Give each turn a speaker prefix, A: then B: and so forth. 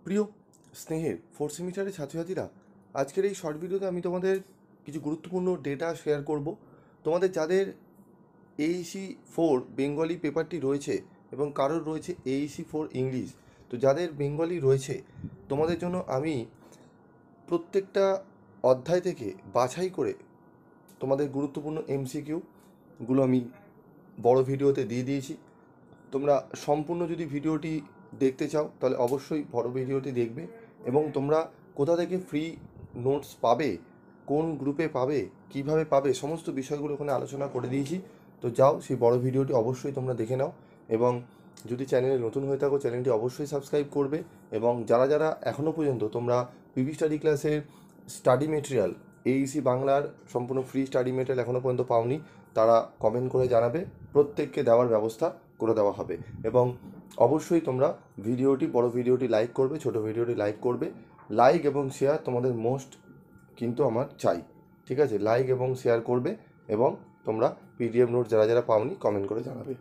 A: প্রিয় স্নেহের ফোর্থ সেমিস্টারের ছাত্রছাত্রীরা, আজকের এই শর্ট ভিডিওতে আমি তোমাদের কিছু গুরুত্বপূর্ণ ডেটা শেয়ার করব। তোমাদের যাদের এইসি ফোর বেঙ্গলি পেপারটি রয়েছে এবং কারোর রয়েছে এইসি ফোর ইংলিশ, তো যাদের বেঙ্গলি রয়েছে তোমাদের জন্য আমি প্রত্যেকটা অধ্যায় থেকে বাছাই করে তোমাদের গুরুত্বপূর্ণ এমসিকিউগুলো আমি বড় ভিডিওতে দিয়ে দিয়েছি। তোমরা সম্পূর্ণ যদি ভিডিওটি দেখতে চাও তাহলে অবশ্যই বড় ভিডিওটি দেখবে, এবং তোমরা কোথা থেকে ফ্রি নোটস পাবে, কোন গ্রুপে পাবে, কিভাবে পাবে, সমস্ত বিষয়গুলো ওখানে আলোচনা করে দিয়েছি। তো যাও, সেই বড় ভিডিওটি অবশ্যই তোমরা দেখে নাও, এবং যদি চ্যানেলে নতুন হয়ে থাকো চ্যানেলটি অবশ্যই সাবস্ক্রাইব করবে। এবং যারা যারা এখনও পর্যন্ত তোমরা পিভি স্টাডি ক্লাসের স্টাডি মেটেরিয়াল, এইসি বাংলার সম্পূর্ণ ফ্রি স্টাডি মেটেরিয়াল এখনও পর্যন্ত পাওনি, তারা কমেন্ট করে জানাবে, প্রত্যেককে দেওয়ার ব্যবস্থা করে দেওয়া হবে। এবং অবশ্যই তোমরা বড় ভিডিওটি লাইক করবে, ছোট ভিডিওটি লাইক করবে। লাইক এবং শেয়ার তোমাদের মোস্ট কিন্তু আমার চাই, ঠিক আছে? লাইক এবং শেয়ার করবে, এবং তোমরা পিডিএফ নোট যারা যারা পাওনি কমেন্ট করে জানাবে।